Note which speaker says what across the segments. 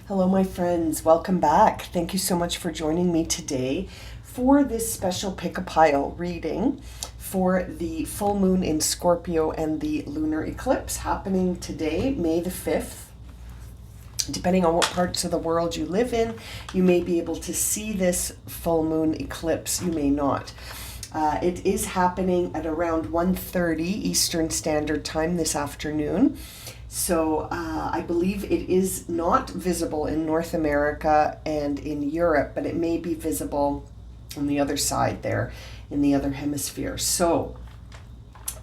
Speaker 1: Hello, my friends. Welcome back. Thank you so much for joining me today for this special pick a pile reading for the full moon in Scorpio and the lunar eclipse happening today, May the 5th. Depending on what parts of the world you live in, you may be able to see this full moon eclipse, you may not. It is happening at around 1:30 Eastern Standard Time this afternoon. So I believe it is not visible in North America and in Europe, but it may be visible on the other side there in the other hemisphere. So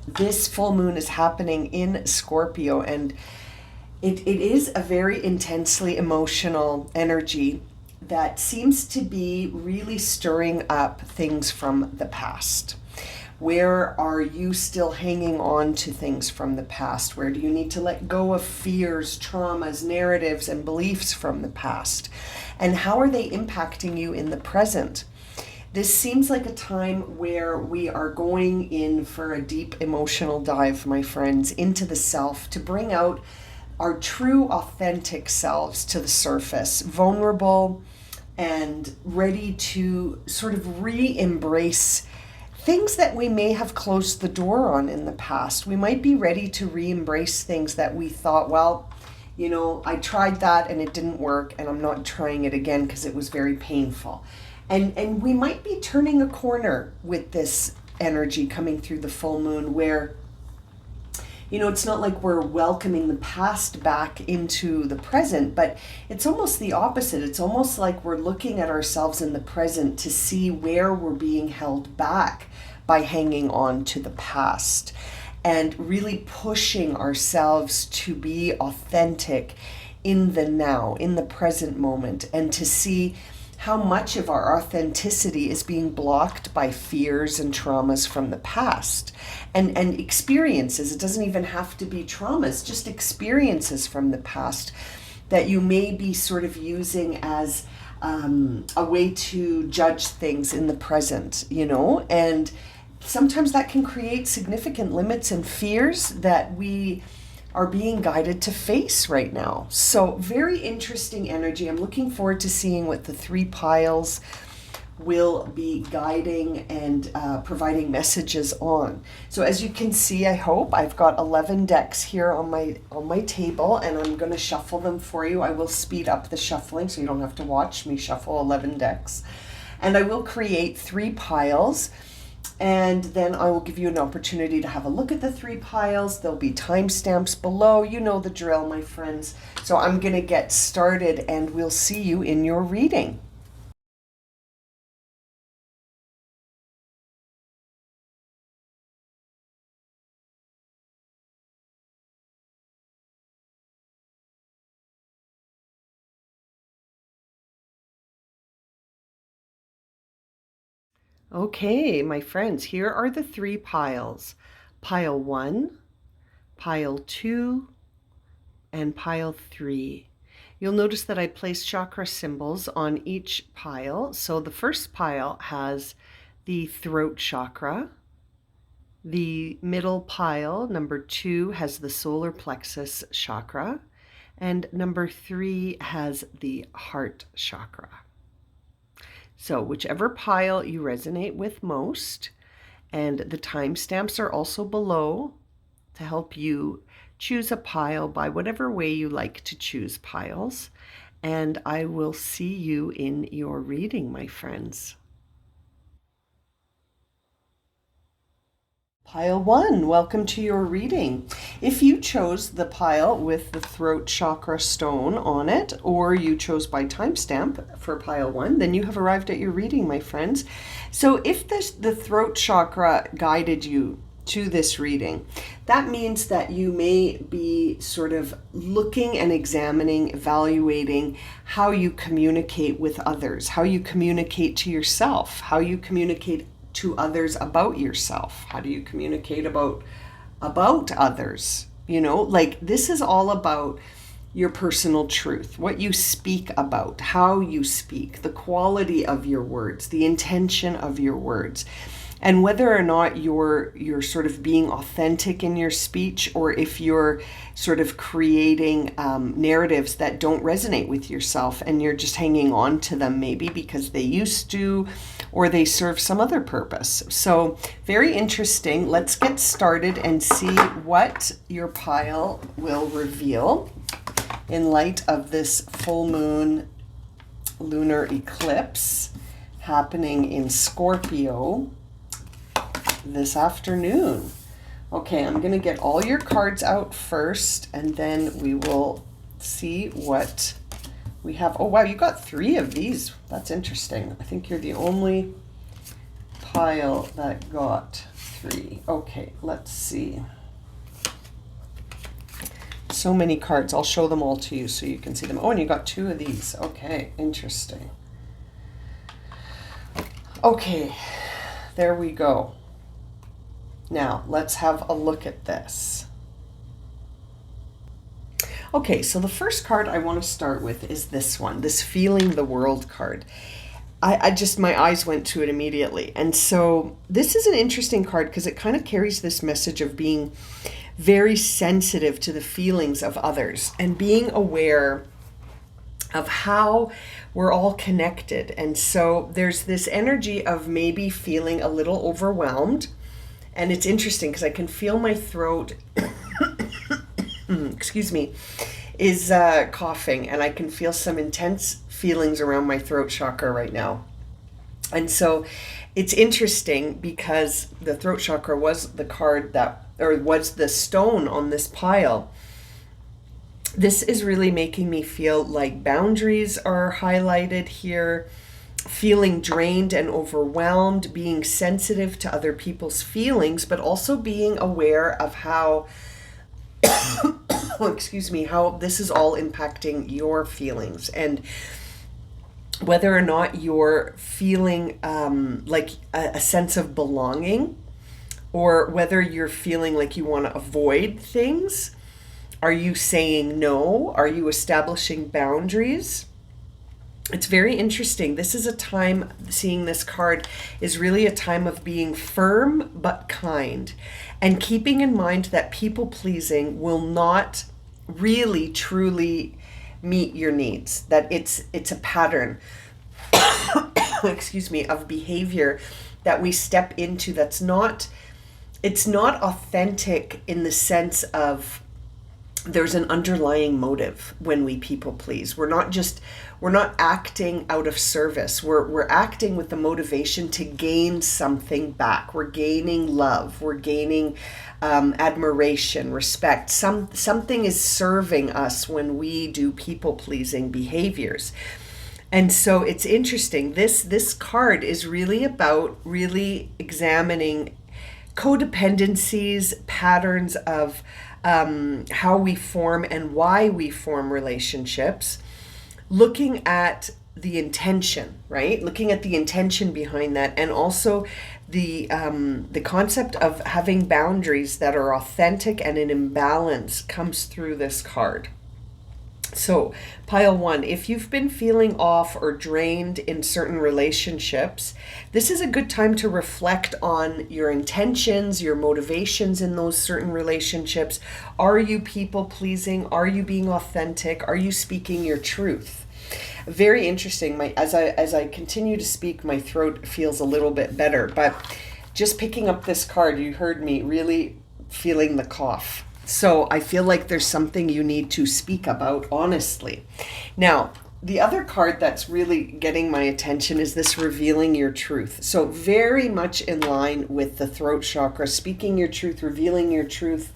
Speaker 1: this full moon is happening in Scorpio, and it is a very intensely emotional energy that seems to be really stirring up things from the past. Where are you still hanging on to things from the past? Where do you need to let go of fears, traumas, narratives, and beliefs from the past? And how are they impacting you in the present? This seems like a time where we are going in for a deep emotional dive, my friends, into the self to bring out our true, authentic selves to the surface, vulnerable and ready to sort of re-embrace things that we may have closed the door on in the past. We might be ready to re-embrace things that we thought, well, I tried that and it didn't work, and I'm not trying it again because it was very painful. And we might be turning a corner with this energy coming through the full moon where it's not like we're welcoming the past back into the present, but it's almost the opposite. It's almost like we're looking at ourselves in the present to see where we're being held back by hanging on to the past, and really pushing ourselves to be authentic in the now, in the present moment, and to see how much of our authenticity is being blocked by fears and traumas from the past and experiences. It doesn't even have to be traumas, just experiences from the past that you may be sort of using as a way to judge things in the present, and sometimes that can create significant limits and fears that we are being guided to face right now. So very interesting energy. I'm looking forward to seeing what the three piles will be guiding and providing messages on. So as you can see, I hope I've got 11 decks here on my table, and I'm going to shuffle them for you. I will speed up the shuffling so you don't have to watch me shuffle 11 decks. And I will create three piles, and then I will give you an opportunity to have a look at the three piles. There'll be timestamps below. You know the drill, my friends. So I'm going to get started, and we'll see you in your reading. Okay, my friends, here are the three piles. Pile 1, pile 2, and pile 3. You'll notice that I placed chakra symbols on each pile. So the first pile has the throat chakra. The middle pile, number 2, has the solar plexus chakra. And number 3 has the heart chakra. So whichever pile you resonate with most, and the timestamps are also below to help you choose a pile by whatever way you like to choose piles. And I will see you in your reading, my friends. Pile 1, welcome to your reading. If you chose the pile with the throat chakra stone on it, or you chose by timestamp for pile 1, then you have arrived at your reading, my friends. So if the throat chakra guided you to this reading, that means that you may be sort of looking and examining, evaluating how you communicate with others, how you communicate to yourself, how you communicate to others about yourself. How do you communicate about others? Like this is all about your personal truth, what you speak about, how you speak, the quality of your words, the intention of your words. And whether or not you're sort of being authentic in your speech, or if you're sort of creating narratives that don't resonate with yourself and you're just hanging on to them, maybe because they used to or they serve some other purpose. So very interesting. Let's get started and see what your pile will reveal in light of this full moon lunar eclipse happening in Scorpio this afternoon. Okay, I'm going to get all your cards out first, and then we will see what we have. Oh, wow, you got 3 of these. That's interesting. I think you're the only pile that got 3. Okay, let's see. So many cards. I'll show them all to you so you can see them. Oh, and you got 2 of these. Okay, interesting. Okay, there we go. Now, let's have a look at this. Okay, so the first card I want to start with is this one, this Feeling the World card. I just, my eyes went to it immediately. And so this is an interesting card because it kind of carries this message of being very sensitive to the feelings of others and being aware of how we're all connected. And so there's this energy of maybe feeling a little overwhelmed. And it's interesting because I can feel my throat, excuse me, is coughing, and I can feel some intense feelings around my throat chakra right now. And so it's interesting because the throat chakra was the card that, or was the stone on this pile. This is really making me feel like boundaries are highlighted here. Feeling drained and overwhelmed, being sensitive to other people's feelings, but also being aware of how, excuse me, how this is all impacting your feelings, and whether or not you're feeling like a sense of belonging, or whether you're feeling like you want to avoid things. Are you saying no? Are you establishing boundaries? It's very interesting. This is a time, seeing this card is really a time of being firm but kind, and keeping in mind that people pleasing will not really truly meet your needs, that it's a pattern excuse me, of behavior that we step into that's not, it's not authentic in the sense of there's an underlying motive when we people please. We're not acting out of service. We're acting with the motivation to gain something back. We're gaining love. We're gaining admiration, respect. Something is serving us when we do people pleasing behaviors. And so it's interesting. This card is really about really examining codependencies, patterns of how we form and why we form relationships, looking at the intention, right? Looking at the intention behind that, and also the concept of having boundaries that are authentic and in imbalance comes through this card. So, pile 1, if you've been feeling off or drained in certain relationships, this is a good time to reflect on your intentions, your motivations in those certain relationships. Are you people pleasing? Are you being authentic? Are you speaking your truth? Very interesting. As I continue to speak, my throat feels a little bit better, but just picking up this card, you heard me really feeling the cough. So I feel like there's something you need to speak about honestly. Now, the other card that's really getting my attention is this Revealing Your Truth. So very much in line with the throat chakra, speaking your truth, revealing your truth.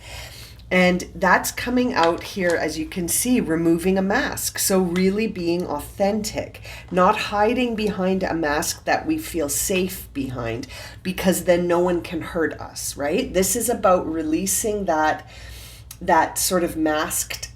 Speaker 1: And that's coming out here, as you can see, removing a mask. So really being authentic, not hiding behind a mask that we feel safe behind, because then no one can hurt us, right? This is about releasing that sort of masked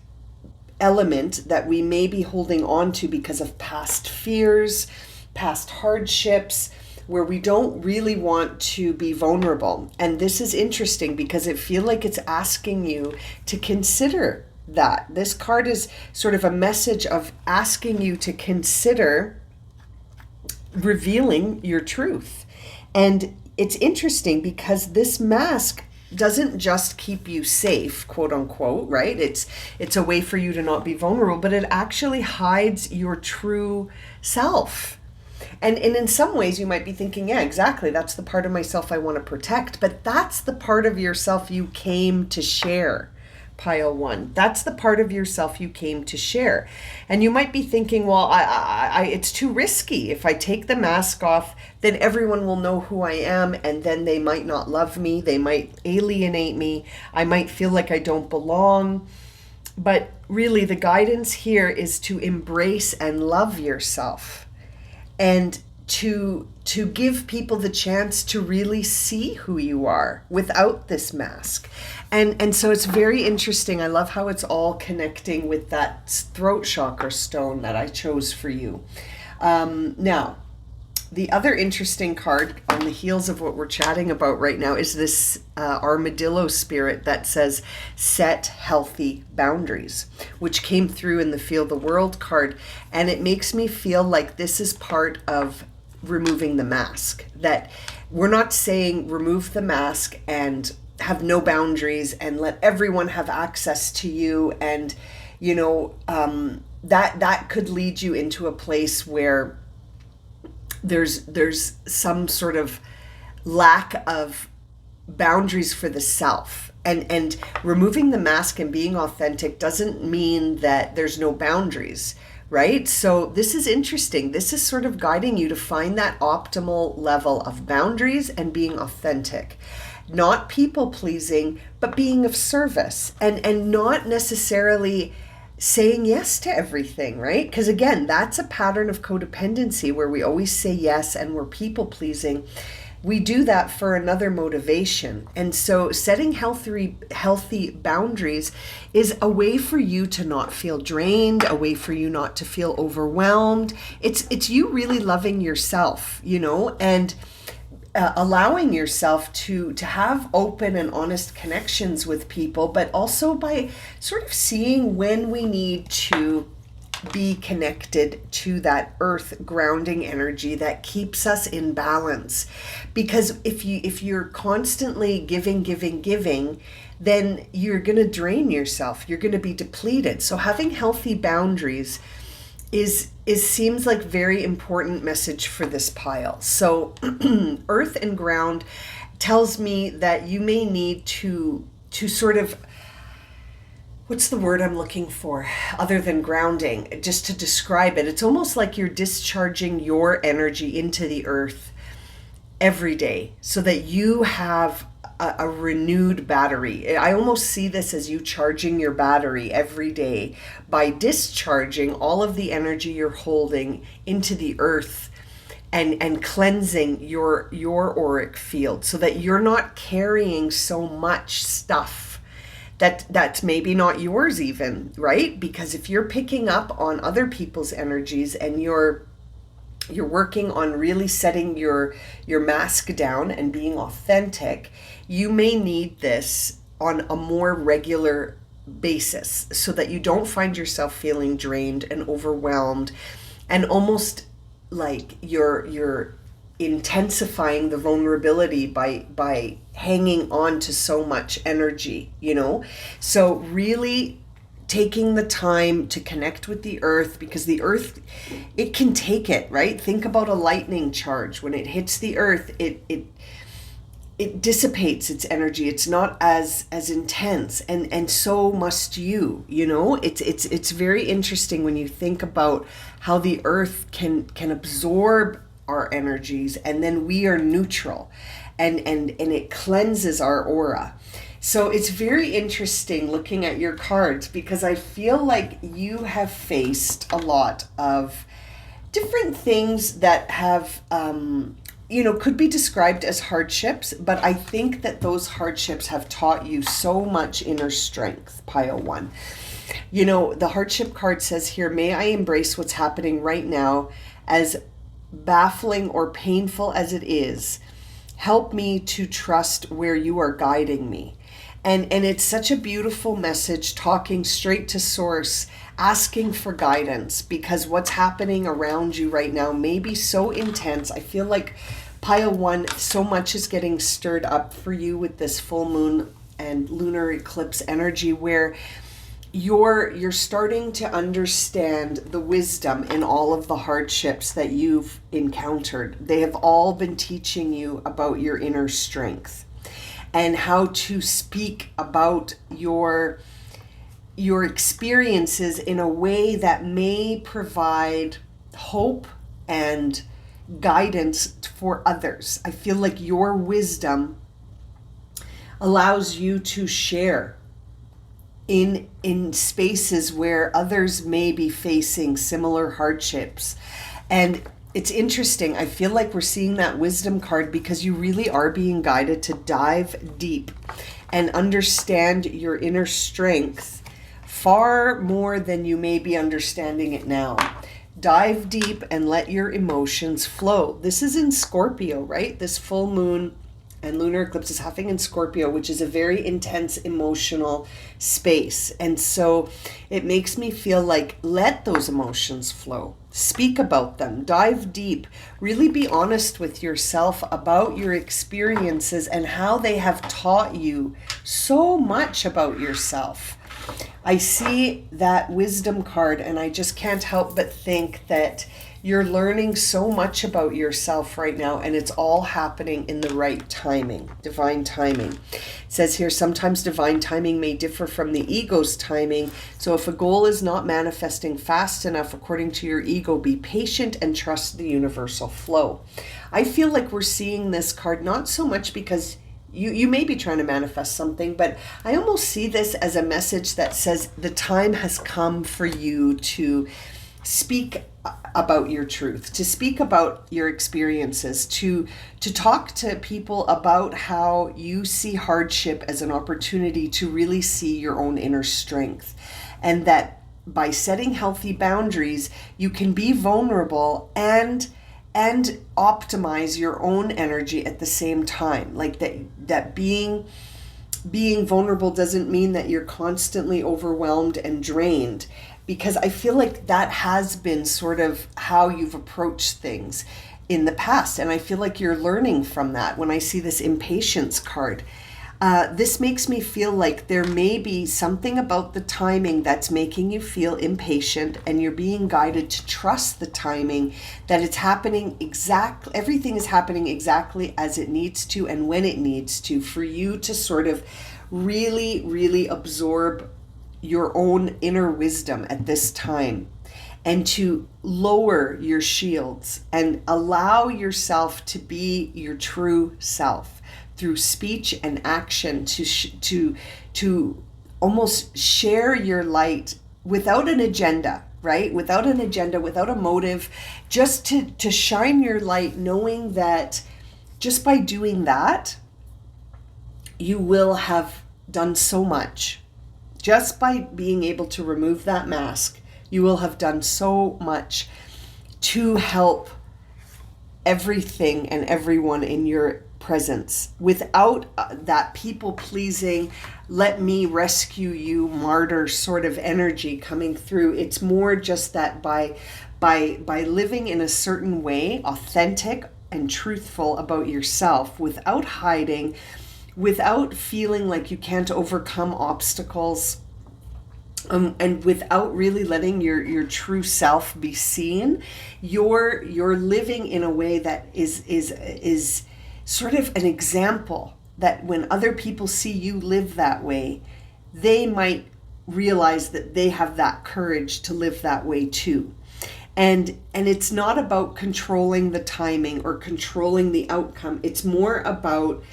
Speaker 1: element that we may be holding on to because of past fears, past hardships, where we don't really want to be vulnerable. And this is interesting because it feels like it's asking you to consider that. This card is sort of a message of asking you to consider revealing your truth. And it's interesting because this mask doesn't just keep you safe, quote unquote, right? It's a way for you to not be vulnerable, but it actually hides your true self. And in some ways you might be thinking, yeah, exactly, that's the part of myself I want to protect, but that's the part of yourself you came to share. Pile one. That's the part of yourself you came to share. And you might be thinking, well, it's too risky. If I take the mask off, then everyone will know who I am, and then they might not love me. They might alienate me. I might feel like I don't belong. But really, the guidance here is to embrace and love yourself, and to give people the chance to really see who you are without this mask. And so it's very interesting. I love how it's all connecting with that throat chakra stone that I chose for you. Now, the other interesting card on the heels of what we're chatting about right now is this armadillo spirit that says, set healthy boundaries, which came through in the Feel the World card. And it makes me feel like this is part of removing the mask, that we're not saying remove the mask and have no boundaries and let everyone have access to you. And, you know, that could lead you into a place where there's some sort of lack of boundaries for the self. And removing the mask and being authentic doesn't mean that there's no boundaries, right? So this is interesting. This is sort of guiding you to find that optimal level of boundaries and being authentic. Not people pleasing, but being of service, and not necessarily saying yes to everything, right? Because again, that's a pattern of codependency where we always say yes and we're people pleasing. We do that for another motivation. And so setting healthy boundaries is a way for you to not feel drained, a way for you not to feel overwhelmed. It's you really loving yourself, you know, and allowing yourself to have open and honest connections with people, but also by sort of seeing when we need to be connected to that earth grounding energy that keeps us in balance. Because if you're constantly giving, then you're going to drain yourself. You're going to be depleted. So having healthy boundaries is seems like very important message for this pile. So earth and ground tells me that you may need to sort of, what's the word I'm looking for other than grounding, just to describe it. It's almost like you're discharging your energy into the earth every day so that you have a renewed battery. I almost see this as you charging your battery every day by discharging all of the energy you're holding into the earth and cleansing your auric field so that you're not carrying so much stuff that's maybe not yours even, right? Because if you're picking up on other people's energies and you're working on really setting your mask down and being authentic, you may need this on a more regular basis so that you don't find yourself feeling drained and overwhelmed and almost like you're intensifying the vulnerability by hanging on to so much energy, you know? So really taking the time to connect with the earth, because the earth, it can take it, right? Think about a lightning charge. When it hits the earth, it dissipates its energy. It's not as intense, and so must you know. It's very interesting when you think about how the earth can absorb our energies, and then we are neutral, and it cleanses our aura. So it's very interesting looking at your cards, because I feel like you have faced a lot of different things that have, could be described as hardships, but I think that those hardships have taught you so much inner strength, pile one. You know, the hardship card says here, may I embrace what's happening right now, as baffling or painful as it is. Help me to trust where you are guiding me. And it's such a beautiful message, talking straight to source, asking for guidance, because what's happening around you right now may be so intense. I feel like Pile 1, so much is getting stirred up for you with this full moon and lunar eclipse energy, where you're starting to understand the wisdom in all of the hardships that you've encountered. They have all been teaching you about your inner strength and how to speak about your experiences in a way that may provide hope and guidance for others. I feel like your wisdom allows you to share in spaces where others may be facing similar hardships. And it's interesting. I feel like we're seeing that wisdom card because you really are being guided to dive deep and understand your inner strength far more than you may be understanding it now. Dive deep and let your emotions flow. This is in Scorpio, right? This full moon and lunar eclipse is happening in Scorpio, which is a very intense emotional space. And so it makes me feel like, let those emotions flow. Speak about them. Dive deep. Really be honest with yourself about your experiences and how they have taught you so much about yourself. I see that wisdom card and I just can't help but think that you're learning so much about yourself right now, and it's all happening in the right timing, divine timing. It says here, sometimes divine timing may differ from the ego's timing. So if a goal is not manifesting fast enough according to your ego, be patient and trust the universal flow. I feel like we're seeing this card not so much because you may be trying to manifest something, but I almost see this as a message that says the time has come for you to speak about your truth, to speak about your experiences, to talk to people about how you see hardship as an opportunity to really see your own inner strength. And that by setting healthy boundaries, you can be vulnerable and optimize your own energy at the same time. Like that being vulnerable doesn't mean that you're constantly overwhelmed and drained, because I feel like that has been sort of how you've approached things in the past. And I feel like you're learning from that. When I see this impatience card, this makes me feel like there may be something about the timing that's making you feel impatient, and you're being guided to trust the timing, that it's happening exactly, everything is happening exactly as it needs to and when it needs to, for you to sort of really, really absorb your own inner wisdom at this time, and to lower your shields and allow yourself to be your true self through speech and action, to almost share your light without an agenda, right? Without an agenda, without a motive, just to shine your light, knowing that just by doing that, you will have done so much. Just by being able to remove that mask, you will have done so much to help everything and everyone in your presence without that people-pleasing, let me rescue you martyr sort of energy coming through. It's more just that by living in a certain way, authentic and truthful about yourself, without hiding, without feeling like you can't overcome obstacles, and without really letting your true self be seen, you're living in a way that is sort of an example that when other people see you live that way, they might realize that they have that courage to live that way too. And it's not about controlling the timing or controlling the outcome. It's more about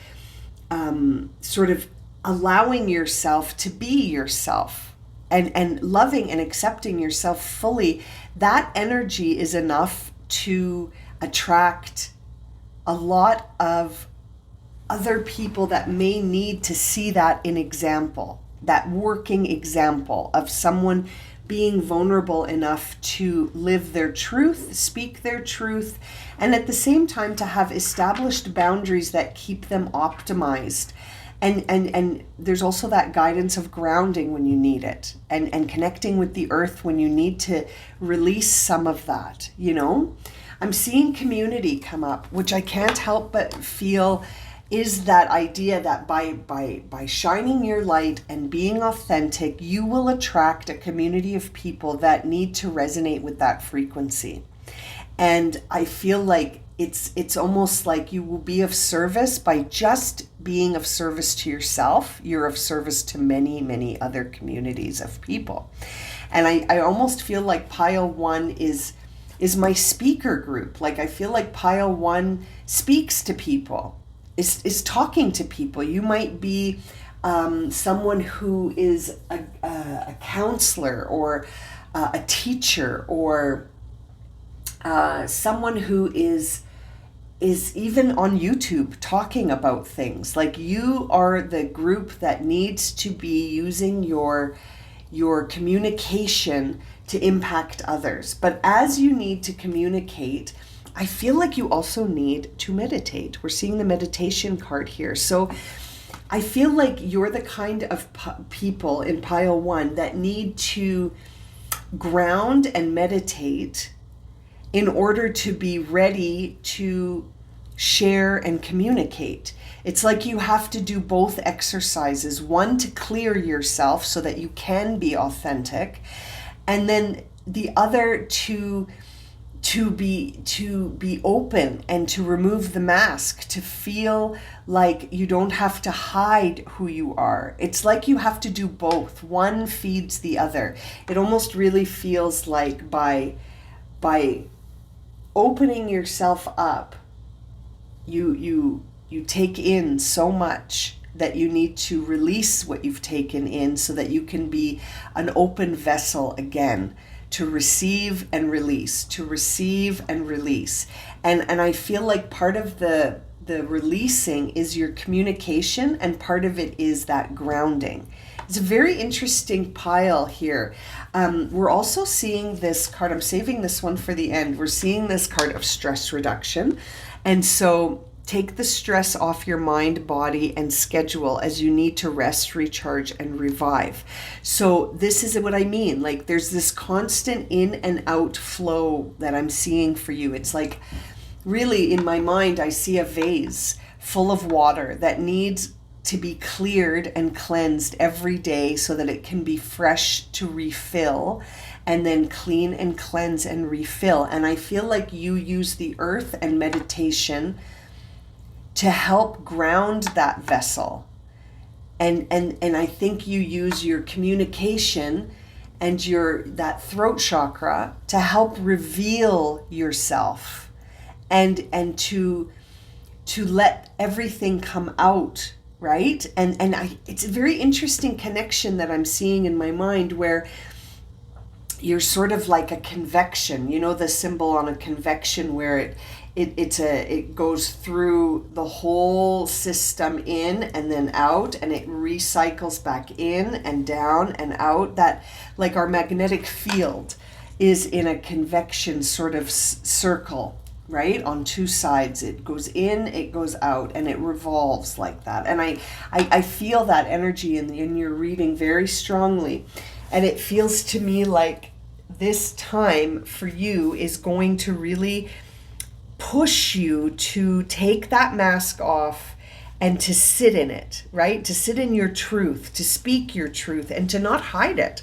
Speaker 1: sort of allowing yourself to be yourself and loving and accepting yourself fully. That energy is enough to attract a lot of other people that may need to see that in example, that working example of someone being vulnerable enough to live their truth, speak their truth, and at the same time to have established boundaries that keep them optimized. And there's also that guidance of grounding when you need it, and connecting with the earth when you need to release some of that, you know? I'm seeing community come up, which I can't help but feel is that idea that by shining your light and being authentic, you will attract a community of people that need to resonate with that frequency. And I feel like it's almost like you will be of service by just being of service to yourself. You're of service to many, many other communities of people. And I almost feel like pile 1 is my speaker group. Like I feel like pile 1 speaks to people, is talking to people. You might be someone who is a counselor or a teacher, or someone who is even on YouTube talking about things. Like you are the group that needs to be using your communication to impact others. But as you need to communicate, I feel like you also need to meditate. We're seeing the meditation card here. So I feel like you're the kind of people in pile 1 that need to ground and meditate in order to be ready to share and communicate. It's like you have to do both exercises, one to clear yourself so that you can be authentic, and then the other to be open and to remove the mask, to feel like you don't have to hide who you are. It's like you have to do both. One feeds the other. It almost really feels like by opening yourself up, you take in so much that you need to release what you've taken in so that you can be an open vessel again, to receive and release, to receive and release. And I feel like part of the releasing is your communication, and part of it is that grounding. It's a very interesting pile here. We're also seeing this card, I'm saving this one for the end. We're seeing this card of stress reduction. And so take the stress off your mind, body, and schedule as you need to rest, recharge, and revive. So this is what I mean. Like there's this constant in and out flow that I'm seeing for you. It's like really in my mind, I see a vase full of water that needs to be cleared and cleansed every day so that it can be fresh to refill, and then clean and cleanse and refill. And I feel like you use the earth and meditation to help ground that vessel. And I think you use your communication and that throat chakra to help reveal yourself and to let everything come out, right? And it's a very interesting connection that I'm seeing in my mind, where you're sort of like a convection. You know the symbol on a convection where it goes through the whole system in and then out, and it recycles back in and down and out. That, like, our magnetic field is in a convection sort of circle, right? On two sides. It goes in, it goes out, and it revolves like that. And I feel that energy in your reading very strongly. And it feels to me like this time for you is going to really push you to take that mask off and to sit in it, right? To sit in your truth, to speak your truth, and to not hide it,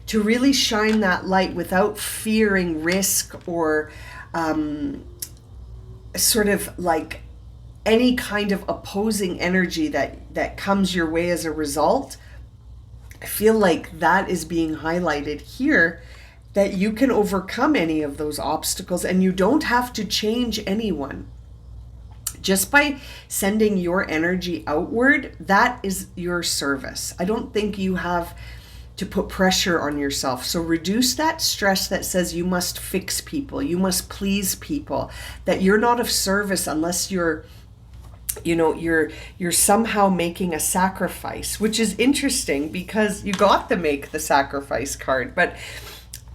Speaker 1: to really shine that light without fearing risk or sort of like any kind of opposing energy that comes your way as a result. I feel like that is being highlighted here, that you can overcome any of those obstacles, and you don't have to change anyone. Just by sending your energy outward, that is your service. I don't think you have to put pressure on yourself. So reduce that stress that says you must fix people, you must please people, that you're not of service unless you're somehow making a sacrifice, which is interesting because you got to make the sacrifice card. But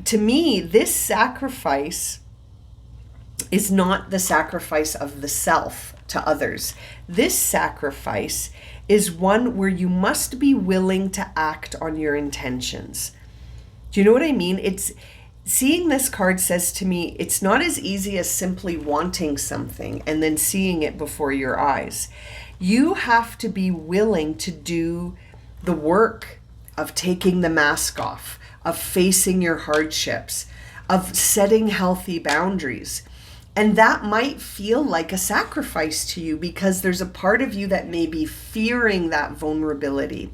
Speaker 1: to me, this sacrifice is not the sacrifice of the self to others. This sacrifice is one where you must be willing to act on your intentions. Do you know what I mean? seeing this card says to me, it's not as easy as simply wanting something and then seeing it before your eyes. You have to be willing to do the work of taking the mask off, of facing your hardships, of setting healthy boundaries. And that might feel like a sacrifice to you because there's a part of you that may be fearing that vulnerability.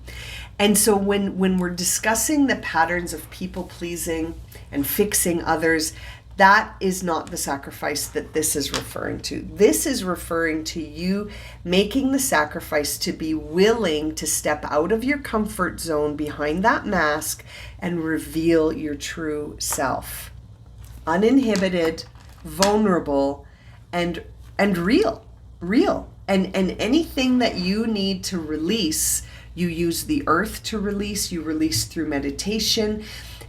Speaker 1: And so when we're discussing the patterns of people pleasing and fixing others, that is not the sacrifice that this is referring to. This is referring to you making the sacrifice to be willing to step out of your comfort zone behind that mask and reveal your true self. Uninhibited, vulnerable, and real. And anything that you need to release, you use the earth to release, you release through meditation.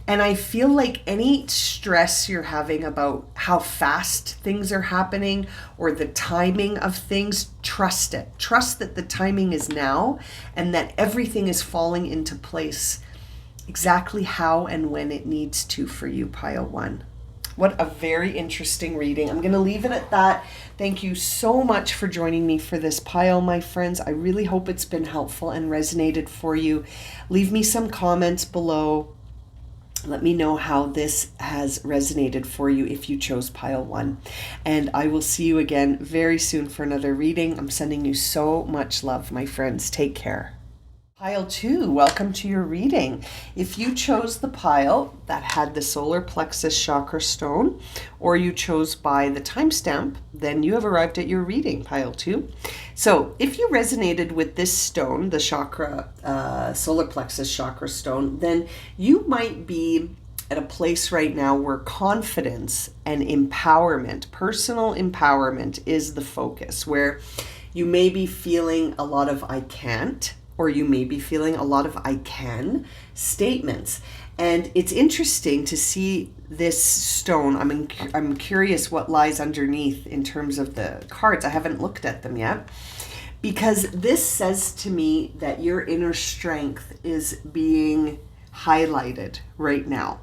Speaker 1: And I feel like any stress you're having about how fast things are happening or the timing of things, trust it. Trust that the timing is now and that everything is falling into place exactly how and when it needs to for you, pile one. What a very interesting reading. I'm going to leave it at that. Thank you so much for joining me for this pile, my friends. I really hope it's been helpful and resonated for you. Leave me some comments below. Let me know how this has resonated for you if you chose pile one. And I will see you again very soon for another reading. I'm sending you so much love, my friends. Take care. Pile two, welcome to your reading. If you chose the pile that had the solar plexus chakra stone, or you chose by the timestamp, then you have arrived at your reading, pile two. So if you resonated with this stone, the chakra, solar plexus chakra stone, then you might be at a place right now where confidence and empowerment, personal empowerment is the focus, where you may be feeling a lot of I can't, or you may be feeling a lot of I can statements. And it's interesting to see this stone. I'm curious what lies underneath in terms of the cards. I haven't looked at them yet. Because this says to me that your inner strength is being highlighted right now.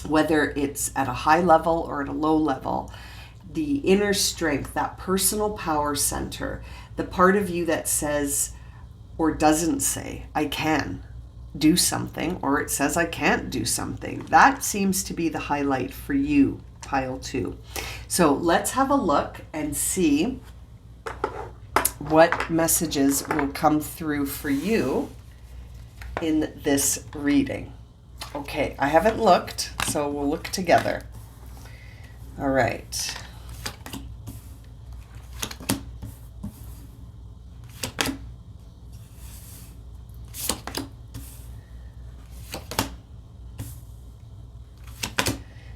Speaker 1: Whether it's at a high level or at a low level, the inner strength, that personal power center, the part of you that says, or doesn't say, I can do something, or it says I can't do something. That seems to be the highlight for you, pile two. So let's have a look and see what messages will come through for you in this reading. Okay, I haven't looked, so we'll look together. All right.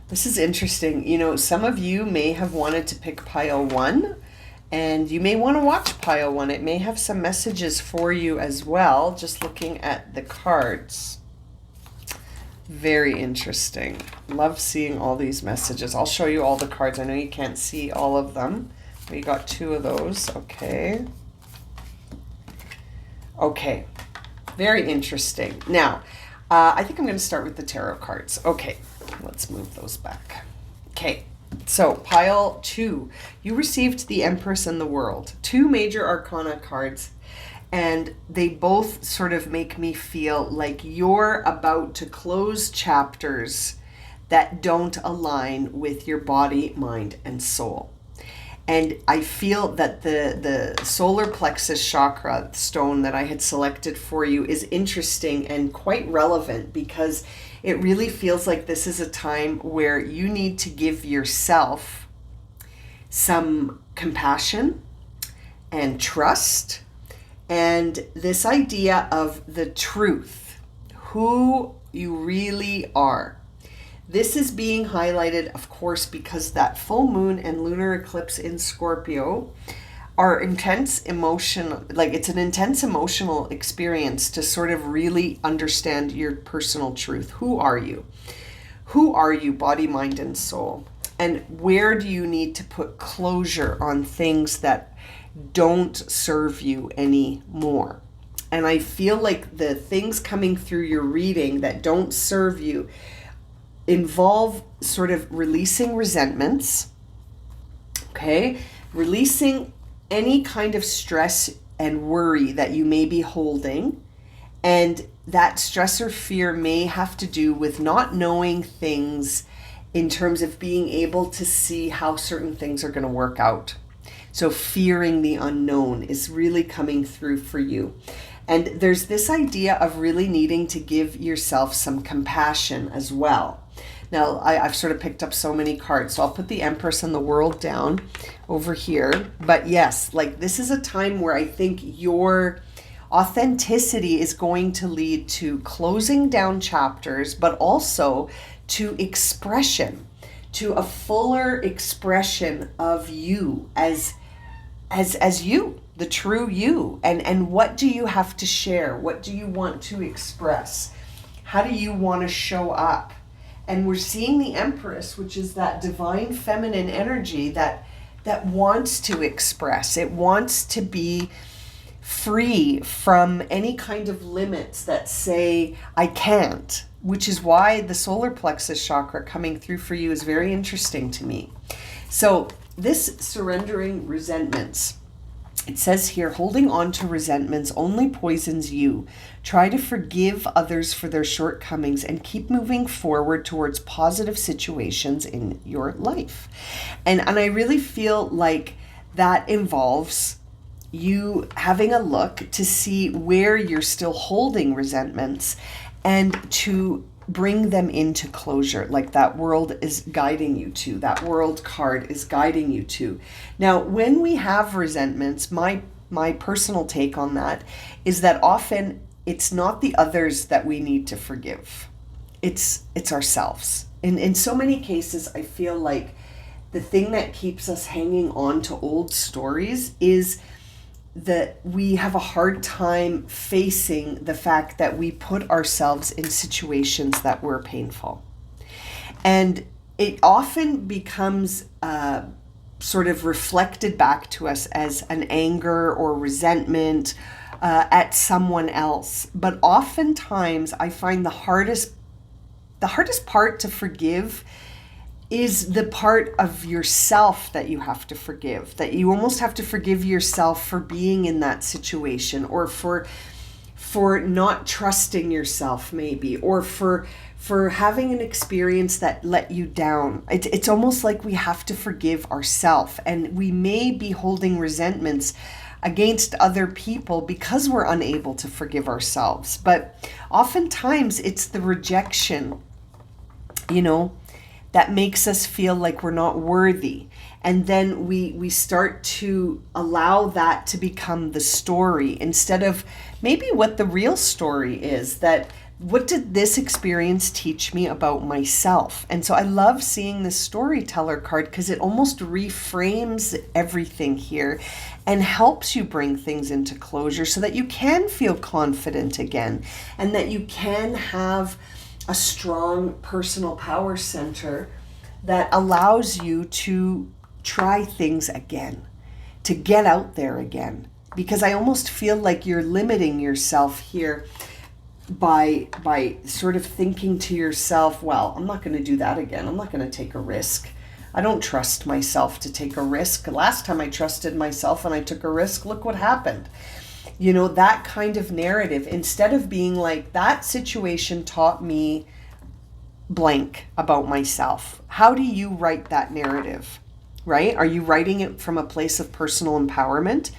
Speaker 1: This is interesting. You know, some of you may have wanted to pick pile one, and you may want to watch pile one. It may have some messages for you as well, just looking at the cards. Very interesting. Love seeing all these messages. I'll show you all the cards. I know you can't see all of them. We got two of those. Okay. Okay. Very interesting. Now, I think I'm going to start with the tarot cards. Okay. Let's move those back. Okay, so pile two, you received the Empress and the World, two major arcana cards, and they both sort of make me feel like you're about to close chapters that don't align with your body, mind, and soul. And I feel that the solar plexus chakra stone that I had selected for you is interesting and quite relevant, because it really feels like this is a time where you need to give yourself some compassion and trust, and this idea of the truth, who you really are. This is being highlighted, of course, because that full moon and lunar eclipse in Scorpio are intense emotion, like it's an intense emotional experience to sort of really understand your personal truth. Who are you? Who are you, body, mind, and soul? And where do you need to put closure on things that don't serve you anymore? And I feel like the things coming through your reading that don't serve you involve sort of releasing resentments, okay? Releasing any kind of stress and worry that you may be holding. And that stress or fear may have to do with not knowing things in terms of being able to see how certain things are going to work out. So fearing the unknown is really coming through for you. And there's this idea of really needing to give yourself some compassion as well. Now, I've sort of picked up so many cards, so I'll put the Empress and the World down over here. But yes, like this is a time where I think your authenticity is going to lead to closing down chapters, but also to expression, to a fuller expression of you as you, the true you. And what do you have to share? What do you want to express? How do you want to show up? And we're seeing the Empress, which is that divine feminine energy that wants to express. It wants to be free from any kind of limits that say, I can't, which is why the solar plexus chakra coming through for you is very interesting to me. So this surrendering resentments, it says here, holding on to resentments only poisons you. Try to forgive others for their shortcomings and keep moving forward towards positive situations in your life. And I really feel like that involves you having a look to see where you're still holding resentments and to bring them into closure, like that World is guiding you to, that World card is guiding you to. Now, when we have resentments, my personal take on that is that often it's not the others that we need to forgive. It's ourselves. In so many cases, I feel like the thing that keeps us hanging on to old stories is that we have a hard time facing the fact that we put ourselves in situations that were painful. And it often becomes sort of reflected back to us as an anger or resentment at someone else. But oftentimes I find the hardest part to forgive is the part of yourself that you have to forgive, that you almost have to forgive yourself for being in that situation, or for not trusting yourself maybe, or for having an experience that let you down. It's almost like we have to forgive ourselves, and we may be holding resentments against other people because we're unable to forgive ourselves. But oftentimes it's the rejection, that makes us feel like we're not worthy. And then we start to allow that to become the story instead of maybe what the real story is, that what did this experience teach me about myself? And so I love seeing the storyteller card because it almost reframes everything here and helps you bring things into closure so that you can feel confident again and that you can have a strong personal power center that allows you to try things again, to get out there again. Because I almost feel like you're limiting yourself here by sort of thinking to yourself, well, I'm not going to do that again. I'm not going to take a risk. I don't trust myself to take a risk. Last time I trusted myself and I took a risk, look what happened. That kind of narrative, instead of being like, that situation taught me blank about myself. How do you write that narrative, right? Are you writing it from a place of personal empowerment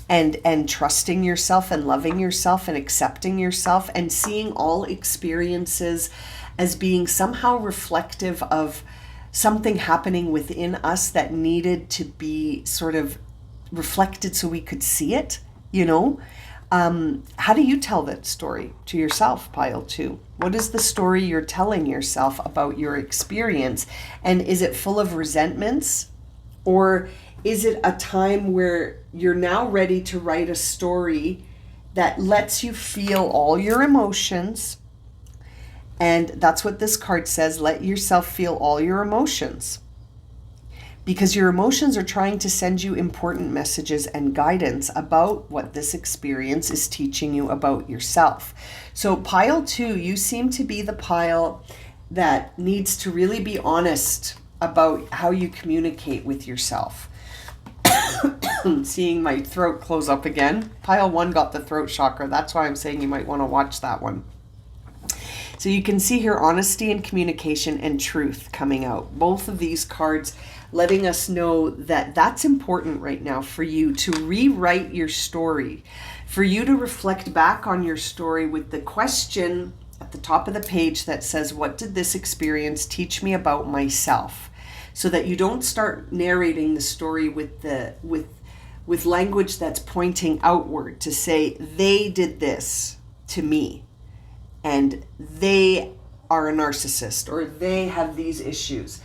Speaker 1: and trusting yourself and loving yourself and accepting yourself and seeing all experiences as being somehow reflective of something happening within us that needed to be sort of reflected so we could see it? How do you tell that story to yourself, pile 2? What is the story you're telling yourself about your experience? And is it full of resentments? Or is it a time where you're now ready to write a story that lets you feel all your emotions? And that's what this card says, let yourself feel all your emotions. Because your emotions are trying to send you important messages and guidance about what this experience is teaching you about yourself. So pile 2, you seem to be the pile that needs to really be honest about how you communicate with yourself. Seeing my throat close up again. Pile 1 got the throat chakra. That's why I'm saying you might want to watch that one. So you can see here honesty and communication and truth coming out. Both of these cards letting us know that that's important right now for you to rewrite your story, for you to reflect back on your story with the question at the top of the page that says, what did this experience teach me about myself? So that you don't start narrating the story with language that's pointing outward to say, they did this to me, and they are a narcissist, or they have these issues.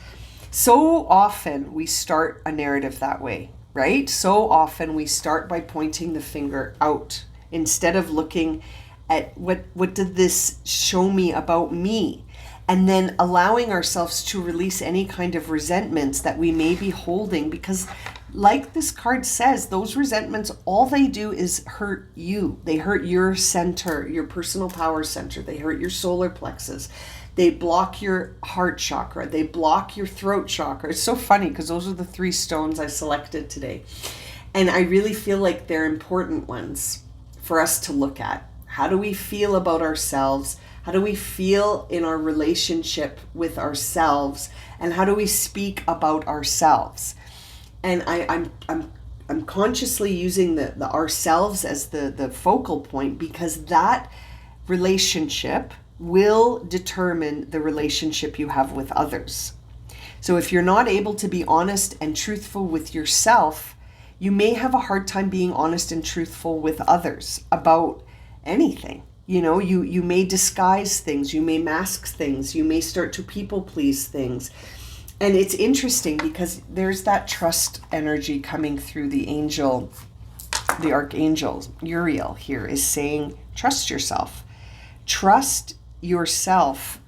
Speaker 1: So often we start a narrative that way, right? So often we start by pointing the finger out instead of looking at what did this show me about me? And then allowing ourselves to release any kind of resentments that we may be holding, because like this card says, those resentments, all they do is hurt you. They hurt your center, your personal power center. They hurt your solar plexus. They block your heart chakra. They block your throat chakra. It's so funny because those are the 3 stones I selected today. And I really feel like they're important ones for us to look at. How do we feel about ourselves? How do we feel in our relationship with ourselves? And how do we speak about ourselves? And I'm consciously using the ourselves as the focal point, because that relationship will determine the relationship you have with others. So if you're not able to be honest and truthful with yourself, you may have a hard time being honest and truthful with others about anything. You know, you may disguise things, you may mask things, you may start to people please things. And it's interesting because there's that trust energy coming through the angel, the archangel Uriel here is saying, trust yourself. Trust yourself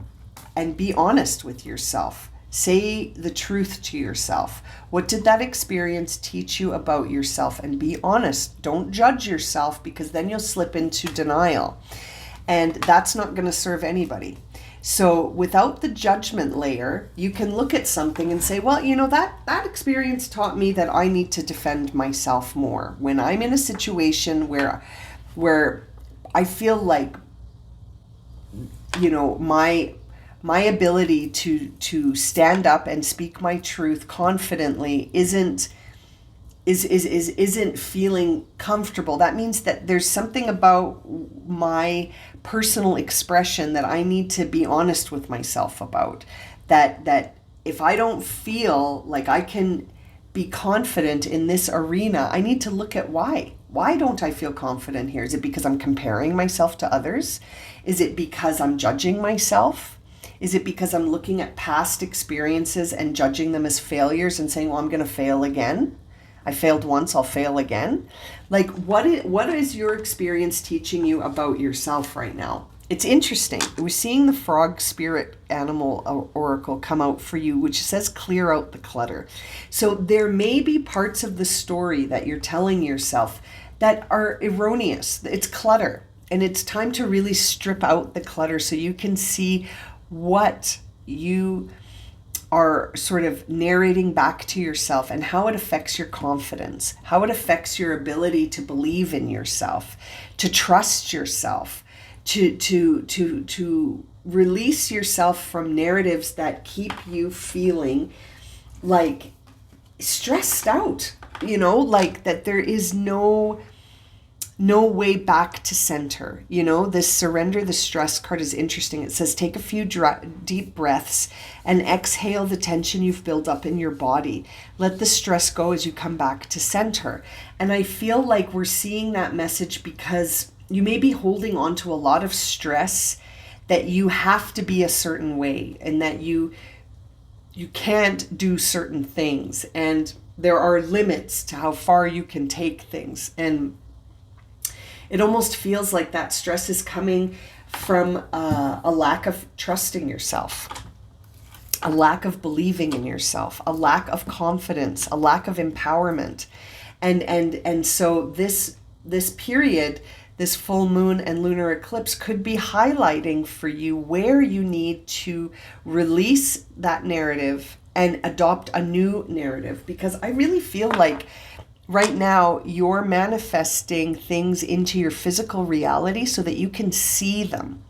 Speaker 1: and be honest with yourself. Say the truth to yourself. What did that experience teach you about yourself? And be honest. Don't judge yourself, because then you'll slip into denial. And that's not going to serve anybody. So without the judgment layer, you can look at something and say, well, you know, that experience taught me that I need to defend myself more. When I'm in a situation where I feel like, you know, my ability to stand up and speak my truth confidently isn't feeling comfortable. That means that there's something about my personal expression that I need to be honest with myself about. That if I don't feel like I can be confident in this arena, I need to look at why. Why don't I feel confident here? Is it because I'm comparing myself to others? Is it because I'm judging myself? Is it because I'm looking at past experiences and judging them as failures and saying, well, I'm going to fail again? I failed once, I'll fail again. Like, what is your experience teaching you about yourself right now? It's interesting. We're seeing the frog spirit animal oracle come out for you, which says clear out the clutter. So there may be parts of the story that you're telling yourself that are erroneous. It's clutter. And it's time to really strip out the clutter so you can see what you are sort of narrating back to yourself and how it affects your confidence, how it affects your ability to believe in yourself, to trust yourself, to release yourself from narratives that keep you feeling like stressed out, you know, like that there is no way back to center. You know, this surrender the stress card is interesting. It says take a few deep breaths and exhale the tension you've built up in your body. Let the stress go as you come back to center. And I feel like we're seeing that message because you may be holding on to a lot of stress that you have to be a certain way and that you can't do certain things, and there are limits to how far you can take things. And it almost feels like that stress is coming from a lack of trusting yourself, a lack of believing in yourself, a lack of confidence, a lack of empowerment. And so this period, this full moon and lunar eclipse could be highlighting for you where you need to release that narrative and adopt a new narrative. Because I really feel like right now you're manifesting things into your physical reality so that you can see them.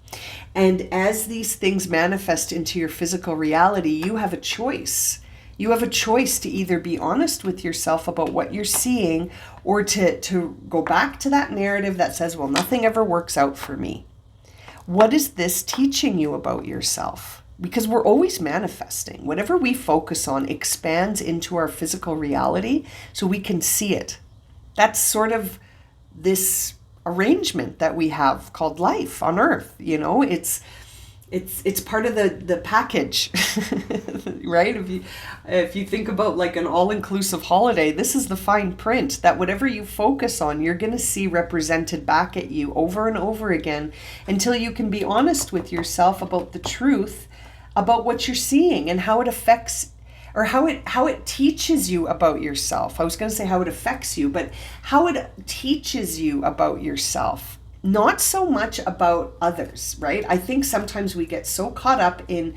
Speaker 1: And as these things manifest into your physical reality, you have a choice. You have a choice to either be honest with yourself about what you're seeing, or to go back to that narrative that says, well, nothing ever works out for me. What is this teaching you about yourself? Because we're always manifesting. Whatever we focus on expands into our physical reality so we can see it. That's sort of this arrangement that we have called life on Earth. You know, it's part of the package, right? If you think about like an all-inclusive holiday, this is the fine print that whatever you focus on, you're going to see represented back at you over and over again until you can be honest with yourself about the truth about what you're seeing and how it affects, or how it teaches you about yourself. I was going to say how it affects you, but how it teaches you about yourself. Not so much about others, right? I think sometimes we get so caught up in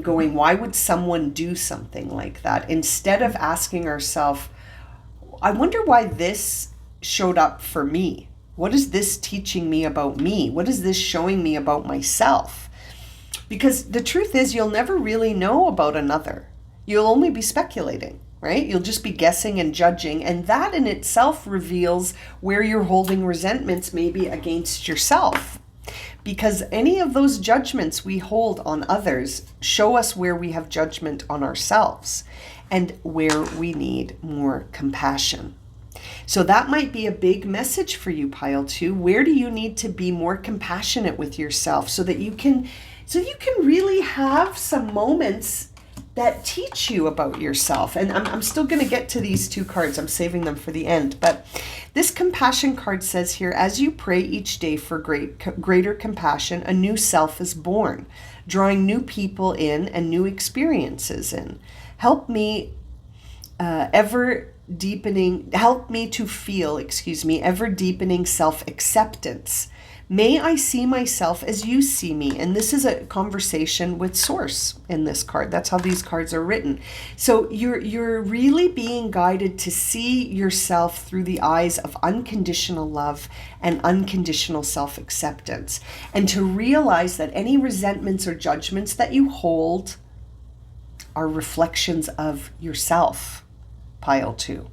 Speaker 1: going, why would someone do something like that? Instead of asking ourselves, I wonder why this showed up for me. What is this teaching me about me? What is this showing me about myself? Because the truth is, you'll never really know about another. You'll only be speculating. Right? You'll just be guessing and judging, and that in itself reveals where you're holding resentments maybe against yourself. Because any of those judgments we hold on others show us where we have judgment on ourselves and where we need more compassion. So that might be a big message for you, pile 2. Where do you need to be more compassionate with yourself so that you can really have some moments that teach you about yourself? And I'm still going to get to these 2 cards. I'm saving them for the end. But this compassion card says here, as you pray each day for greater compassion, a new self is born, drawing new people in and new experiences in. Help me to feel, ever deepening self-acceptance. May I see myself as you see me. And this is a conversation with Source in this card. That's how these cards are written. So you're really being guided to see yourself through the eyes of unconditional love and unconditional self-acceptance. And to realize that any resentments or judgments that you hold are reflections of yourself, pile 2.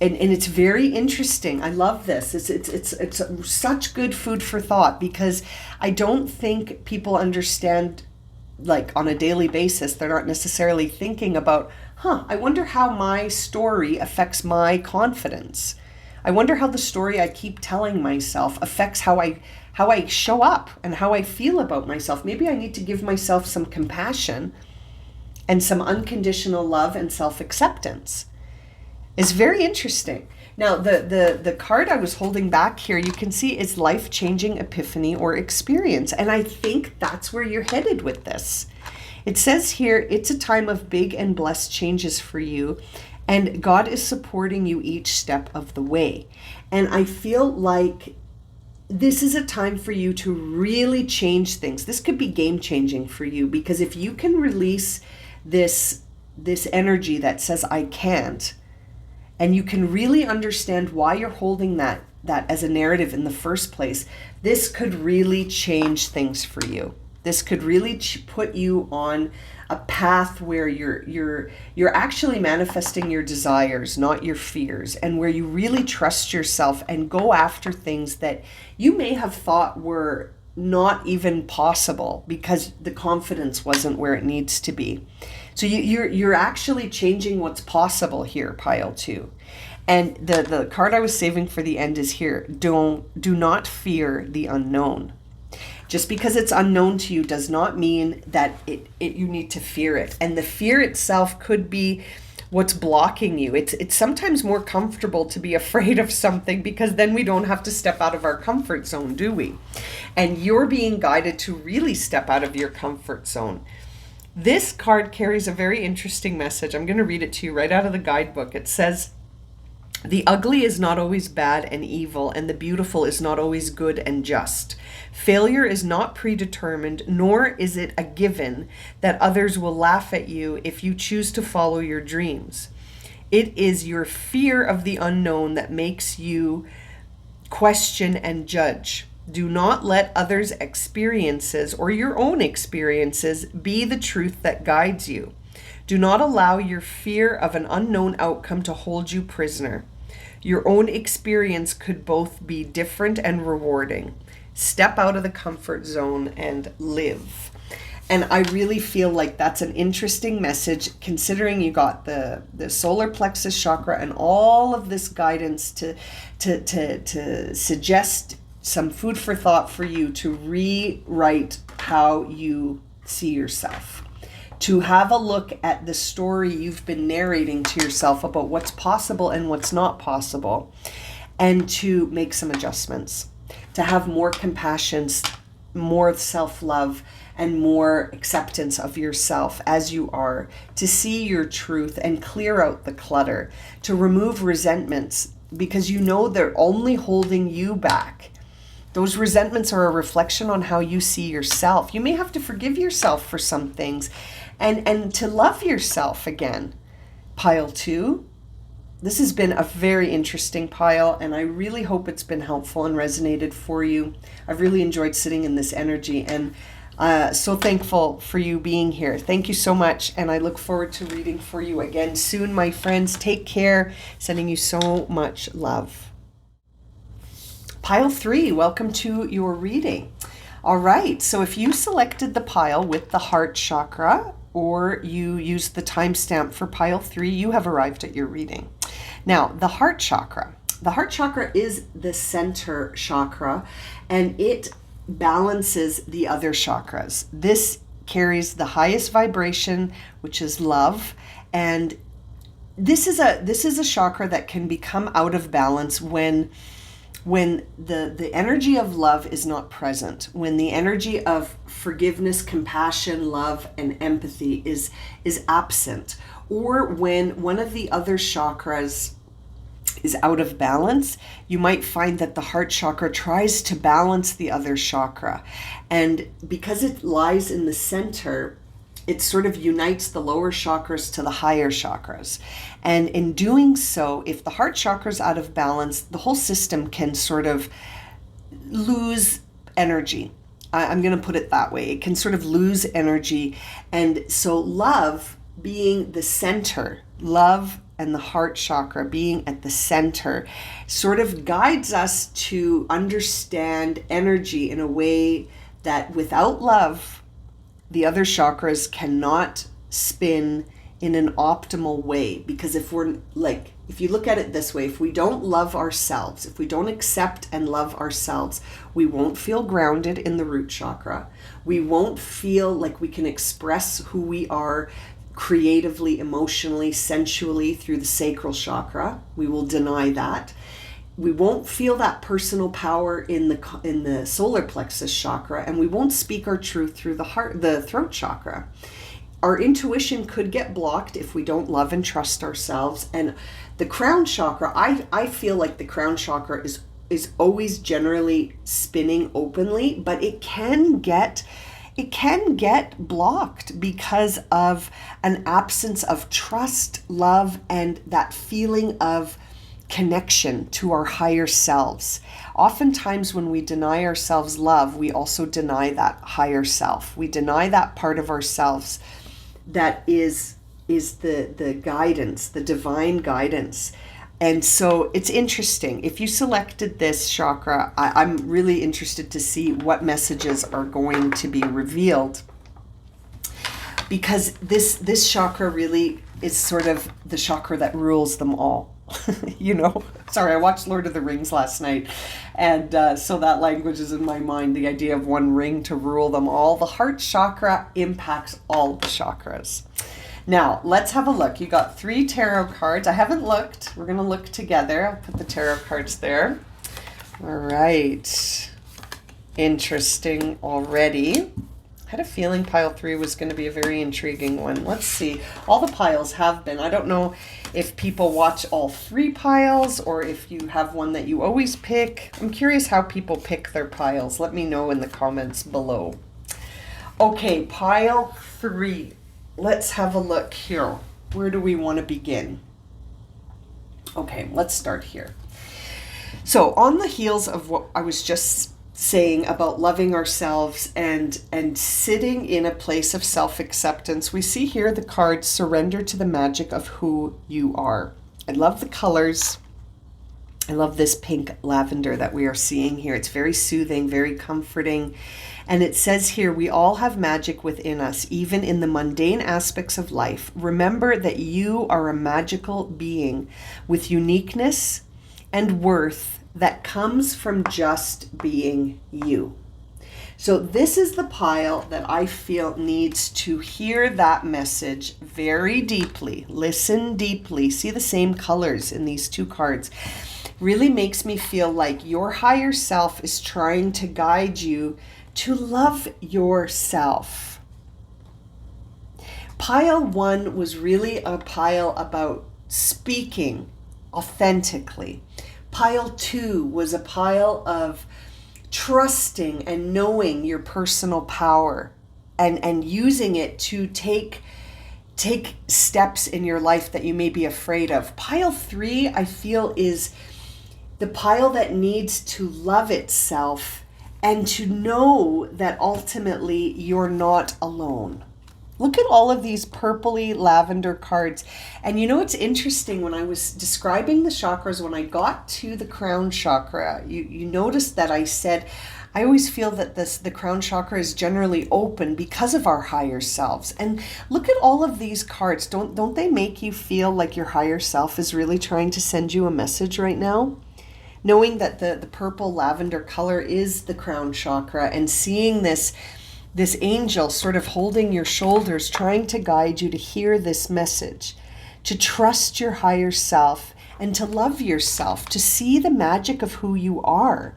Speaker 1: And it's very interesting. I love this. It's such good food for thought, because I don't think people understand, like on a daily basis, they're not necessarily thinking about, I wonder how my story affects my confidence. I wonder how the story I keep telling myself affects how I show up and how I feel about myself. Maybe I need to give myself some compassion and some unconditional love and self-acceptance. It's very interesting. Now, the card I was holding back here, you can see, is life-changing epiphany or experience. And I think that's where you're headed with this. It says here, it's a time of big and blessed changes for you, and God is supporting you each step of the way. And I feel like this is a time for you to really change things. This could be game-changing for you, because if you can release this energy that says, I can't, and you can really understand why you're holding that as a narrative in the first place, this could really change things for you. This could really put you on a path where you're actually manifesting your desires, not your fears, and where you really trust yourself and go after things that you may have thought were not even possible because the confidence wasn't where it needs to be. So you're actually changing what's possible here, pile 2. And the card I was saving for the end is here. Do not fear the unknown. Just because it's unknown to you does not mean that you need to fear it. And the fear itself could be what's blocking you. It's sometimes more comfortable to be afraid of something, because then we don't have to step out of our comfort zone, do we? And you're being guided to really step out of your comfort zone. This card carries a very interesting message. I'm going to read it to you right out of the guidebook. It says, The ugly is not always bad and evil, and the beautiful is not always good and just. Failure is not predetermined, nor is it a given that others will laugh at you if you choose to follow your dreams. It is your fear of the unknown that makes you question and judge. Do not let others' experiences or your own experiences be the truth that guides you. Do not allow your fear of an unknown outcome to hold you prisoner. Your own experience could both be different and rewarding. Step out of the comfort zone and live. And I really feel like that's an interesting message, considering you got the solar plexus chakra and all of this guidance to suggest some food for thought for you to rewrite how you see yourself. To have a look at the story you've been narrating to yourself about what's possible and what's not possible, and to make some adjustments, to have more compassion, more self-love, and more acceptance of yourself as you are, to see your truth and clear out the clutter, to remove resentments because you know they're only holding you back. Those resentments are a reflection on how you see yourself. You may have to forgive yourself for some things and to love yourself again. Pile 2. This has been a very interesting pile, and I really hope it's been helpful and resonated for you. I've really enjoyed sitting in this energy, and so thankful for you being here. Thank you so much, and I look forward to reading for you again soon, my friends. Take care. Sending you so much love. Pile 3, welcome to your reading. All right, so if you selected the pile with the heart chakra, or you used the timestamp for pile 3, you have arrived at your reading. Now, the heart chakra. The heart chakra is the center chakra, and it balances the other chakras. This carries the highest vibration, which is love, and this is a chakra that can become out of balance when the energy of love is not present, when the energy of forgiveness, compassion, love, and empathy is absent, or when one of the other chakras is out of balance. You might find that the heart chakra tries to balance the other chakra, and because it lies in the center, it sort of unites the lower chakras to the higher chakras. And in doing so, if the heart chakra is out of balance, the whole system can sort of lose energy. I'm going to put it that way. It can sort of lose energy. And so love being the center, love and the heart chakra being at the center, sort of guides us to understand energy in a way that without love, the other chakras cannot spin in an optimal way. Because if you look at it this way, if we don't love ourselves, if we don't accept and love ourselves, we won't feel grounded in the root chakra. We won't feel like we can express who we are creatively, emotionally, sensually through the sacral chakra. We will deny that. We won't feel that personal power in the solar plexus chakra, and we won't speak our truth through the throat chakra. Our intuition could get blocked if we don't love and trust ourselves. And the crown chakra, I feel like the crown chakra is always generally spinning openly, but it can get blocked because of an absence of trust, love, and that feeling of connection to our higher selves. Oftentimes when we deny ourselves love, we also deny that higher self. We deny that part of ourselves that is the guidance, the divine guidance. And so it's interesting. If you selected this chakra, I'm really interested to see what messages are going to be revealed, because this chakra really is sort of the chakra that rules them all. Sorry, I watched Lord of the Rings last night, and so that language is in my mind, the idea of one ring to rule them all. The heart chakra impacts all the chakras. Now, let's have a look. You got 3 tarot cards. I haven't looked. We're going to look together. I'll put the tarot cards there. All right. Interesting already. I had a feeling pile 3 was going to be a very intriguing one. Let's see. All the piles have been. I don't know if people watch all 3 piles or if you have one that you always pick. I'm curious how people pick their piles. Let me know in the comments below. Okay, pile 3. Let's have a look here. Where do we want to begin? Okay, let's start here. So on the heels of what I was just saying about loving ourselves and sitting in a place of self-acceptance, we see here the card surrender to the magic of who you are. I love the colors. I love this pink lavender that we are seeing here. It's very soothing, very comforting. And it says here, we all have magic within us, even in the mundane aspects of life. Remember that you are a magical being with uniqueness and worth that comes from just being you. So this is the pile that I feel needs to hear that message very deeply. Listen deeply. See the same colors in these 2 cards. Really makes me feel like your higher self is trying to guide you to love yourself. Pile 1 was really a pile about speaking authentically. Pile 2 was a pile of trusting and knowing your personal power and using it to take steps in your life that you may be afraid of. Pile 3, I feel, is the pile that needs to love itself and to know that ultimately you're not alone. Look at all of these purpley lavender cards. And you know, it's interesting, when I was describing the chakras, when I got to the crown chakra, you noticed that I said, I always feel that the crown chakra is generally open because of our higher selves. And look at all of these cards. Don't they make you feel like your higher self is really trying to send you a message right now? Knowing that the purple lavender color is the crown chakra, and seeing this angel sort of holding your shoulders, trying to guide you to hear this message, to trust your higher self and to love yourself, to see the magic of who you are.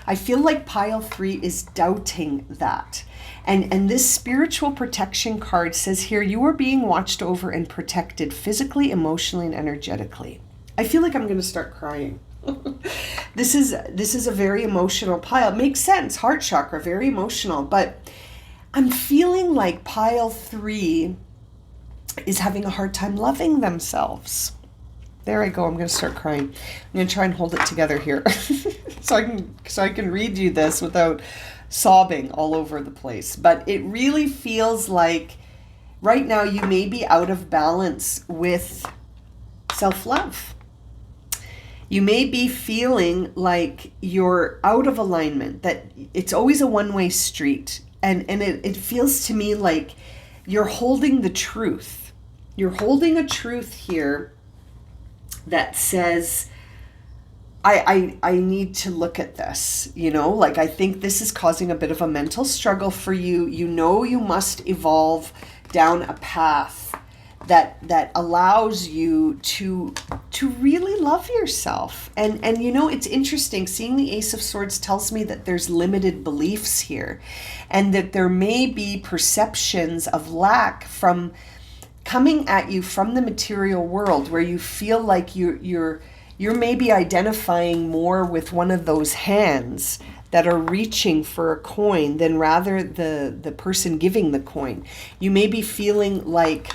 Speaker 1: I feel like pile 3 is doubting that. And this spiritual protection card says here, you are being watched over and protected physically, emotionally, and energetically. I feel like I'm going to start crying. This is a very emotional pile. It makes sense. Heart chakra, very emotional, but I'm feeling like pile 3 is having a hard time loving themselves. There I go. I'm going to start crying. I'm going to try and hold it together here so I can read you this without sobbing all over the place. But it really feels like right now you may be out of balance with self-love. You may be feeling like you're out of alignment, that it's always a one-way street. And it feels to me like you're holding the truth. You're holding a truth here that says, I need to look at this, you know, like I think this is causing a bit of a mental struggle for you. You know, you must evolve down a path that allows you to really love yourself. And you know, it's interesting, seeing the Ace of Swords tells me that there's limited beliefs here, and that there may be perceptions of lack from coming at you from the material world, where you feel like you're maybe identifying more with one of those hands that are reaching for a coin than rather the person giving the coin. You may be feeling like,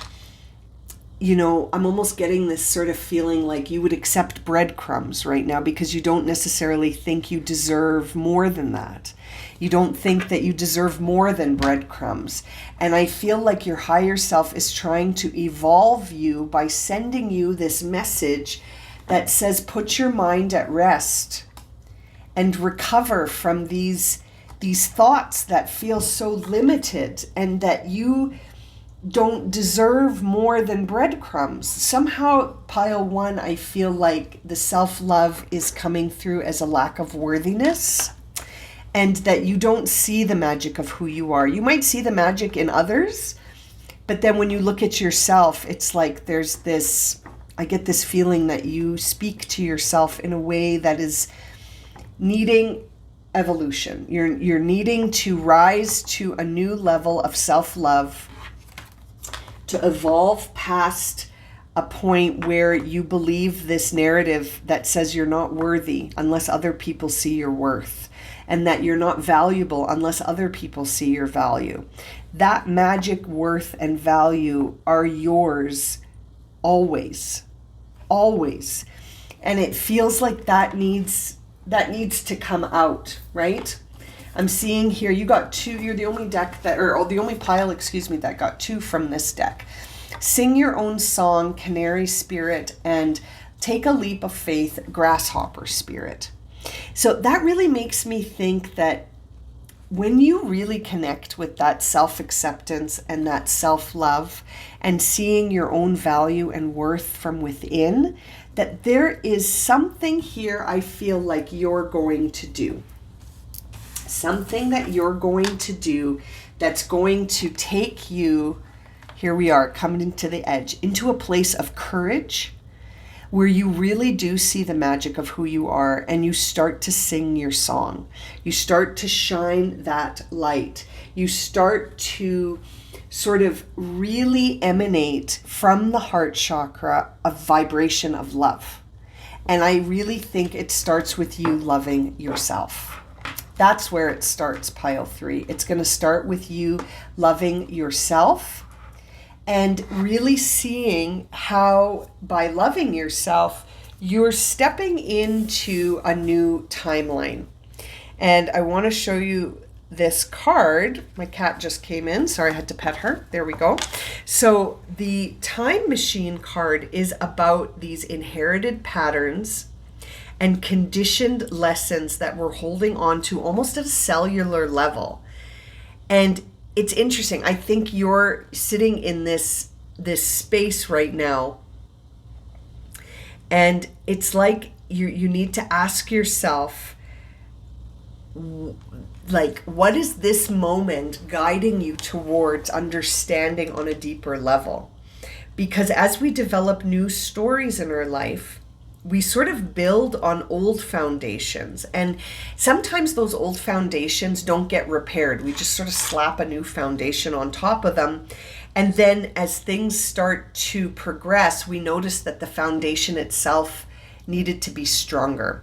Speaker 1: you know, I'm almost getting this sort of feeling like you would accept breadcrumbs right now because you don't necessarily think you deserve more than that. You don't think that you deserve more than breadcrumbs. And I feel like your higher self is trying to evolve you by sending you this message that says, put your mind at rest and recover from these thoughts that feel so limited, and that you don't deserve more than breadcrumbs. Somehow, pile 1, I feel like the self-love is coming through as a lack of worthiness, and that you don't see the magic of who you are. You might see the magic in others, but then when you look at yourself, it's like there's this, I get this feeling that you speak to yourself in a way that is needing evolution. You're needing to rise to a new level of self-love, to evolve past a point where you believe this narrative that says you're not worthy unless other people see your worth, and that you're not valuable unless other people see your value. That magic worth and value are yours always, always. And it feels like that needs to come out, right? I'm seeing here you got two. You're the only deck that, or the only pile, excuse me, that got two from this deck. Sing your own song, Canary Spirit, and Take a Leap of Faith, Grasshopper Spirit. So that really makes me think that when you really connect with that self-acceptance and that self-love and seeing your own value and worth from within, that there is something here I feel like you're going to do. Something that you're going to do that's going to take you, here we are, coming into the edge, into a place of courage, where you really do see the magic of who you are, and you start to sing your song. You start to shine that light. You start to sort of really emanate from the heart chakra a vibration of love. And I really think it starts with you loving yourself. That's where it starts, pile 3. It's going to start with you loving yourself, and really seeing how by loving yourself, you're stepping into a new timeline. And I want to show you this card. My cat just came in. Sorry, I had to pet her. There we go. So the time machine card is about these inherited patterns and conditioned lessons that we're holding on to almost at a cellular level. And it's interesting. I think you're sitting in this space right now, and it's like you need to ask yourself, like, what is this moment guiding you towards understanding on a deeper level? Because as we develop new stories in our life, we sort of build on old foundations, and sometimes those old foundations don't get repaired. We just sort of slap a new foundation on top of them, and then as things start to progress, we notice that the foundation itself needed to be stronger.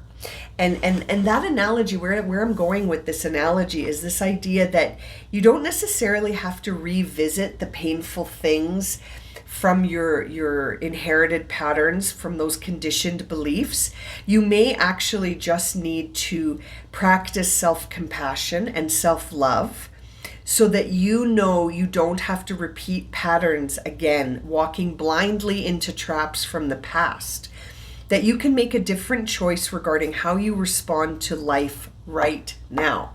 Speaker 1: And that analogy, where I'm going with this analogy, is this idea that you don't necessarily have to revisit the painful things from your inherited patterns, from those conditioned beliefs. You may actually just need to practice self-compassion and self-love so that you know you don't have to repeat patterns again, walking blindly into traps from the past. That you can make a different choice regarding how you respond to life right now.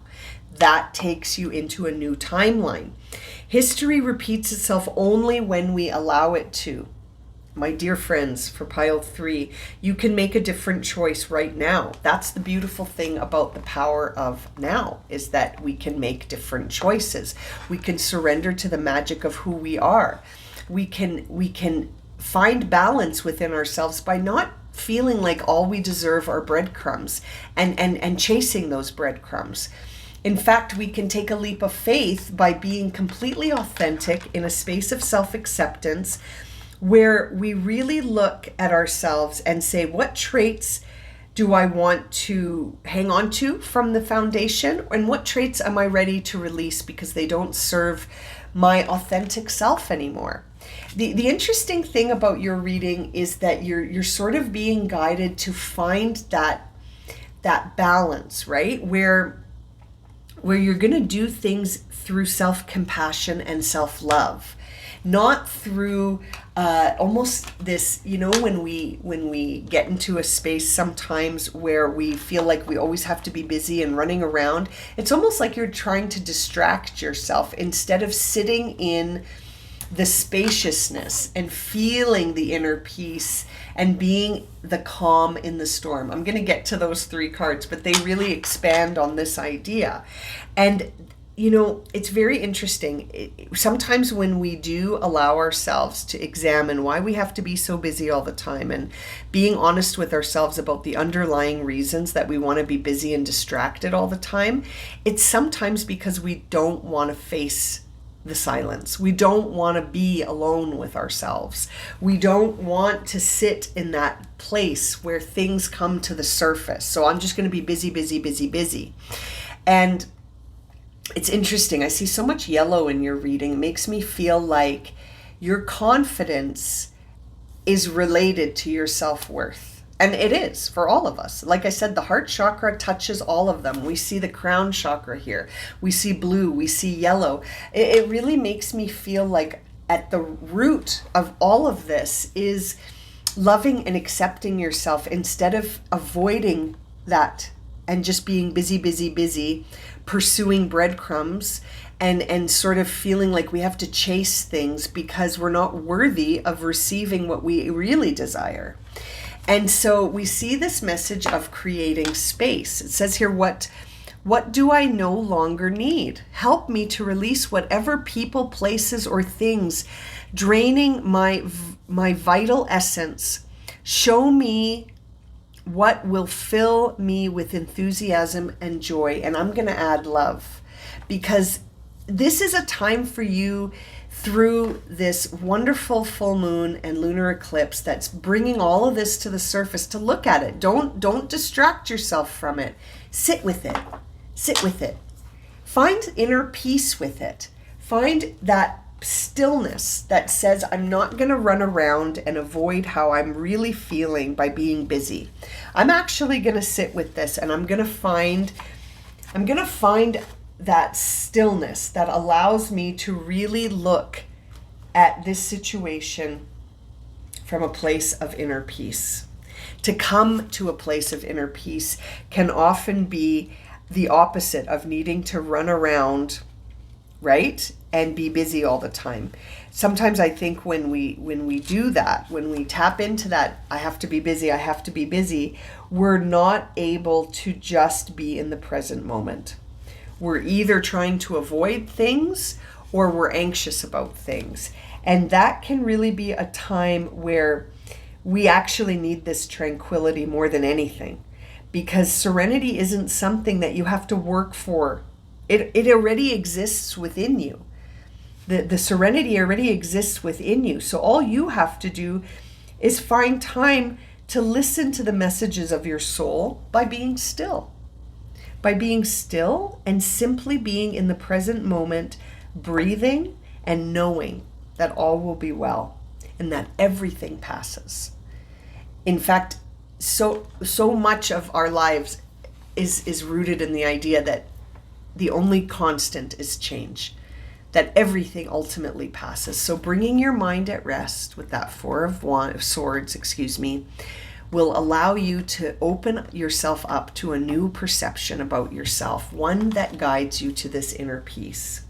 Speaker 1: That takes you into a new timeline. History repeats itself only when we allow it to. My dear friends, for pile 3, you can make a different choice right now. That's the beautiful thing about the power of now, is that we can make different choices. We can surrender to the magic of who we are. We can find balance within ourselves by not feeling like all we deserve are breadcrumbs and chasing those breadcrumbs. In fact, we can take a leap of faith by being completely authentic in a space of self-acceptance where we really look at ourselves and say, what traits do I want to hang on to from the foundation? And what traits am I ready to release because they don't serve my authentic self anymore? The interesting thing about your reading is that you're sort of being guided to find that balance, right? Where you're going to do things through self-compassion and self-love, not through almost this, when we get into a space sometimes where we feel like we always have to be busy and running around. It's almost like you're trying to distract yourself instead of sitting in the spaciousness and feeling the inner peace and being the calm in the storm. I'm going to get to those 3 cards, but they really expand on this idea. And it's very interesting. Sometimes when we do allow ourselves to examine why we have to be so busy all the time and being honest with ourselves about the underlying reasons that we want to be busy and distracted all the time, it's sometimes because we don't want to face the silence. We don't want to be alone with ourselves. We don't want to sit in that place where things come to the surface. So I'm just going to be busy, busy, busy, busy. And it's interesting. I see so much yellow in your reading. It makes me feel like your confidence is related to your self-worth. And it is for all of us. Like I said, the heart chakra touches all of them. We see the crown chakra here. We see blue. We see yellow. It really makes me feel like at the root of all of this is loving and accepting yourself instead of avoiding that and just being busy, busy, busy, pursuing breadcrumbs and sort of feeling like we have to chase things because we're not worthy of receiving what we really desire. And so we see this message of creating space. It says here, what do I no longer need? Help me to release whatever people, places, or things draining my vital essence. Show me what will fill me with enthusiasm and joy. And I'm going to add love, because this is a time for you through this wonderful full moon and lunar eclipse that's bringing all of this to the surface, to look at it. Don't distract yourself from it. Sit with it. Sit with it. Find inner peace with it. Find that stillness that says, I'm not going to run around and avoid how I'm really feeling by being busy. I'm actually going to sit with this, and I'm going to find that stillness that allows me to really look at this situation from a place of inner peace. To come to a place of inner peace can often be the opposite of needing to run around, right? And be busy all the time. Sometimes I think when we do that, when we tap into that, I have to be busy, we're not able to just be in the present moment. We're either trying to avoid things or we're anxious about things. And that can really be a time where we actually need this tranquility more than anything, because serenity isn't something that you have to work for. It already exists within you. The serenity already exists within you. So all you have to do is find time to listen to the messages of your soul by being still. By being still and simply being in the present moment, breathing and knowing that all will be well and that everything passes. In fact, so much of our lives is rooted in the idea that the only constant is change, that everything ultimately passes. So bringing your mind at rest with that Four of Swords, will allow you to open yourself up to a new perception about yourself, one that guides you to this inner peace.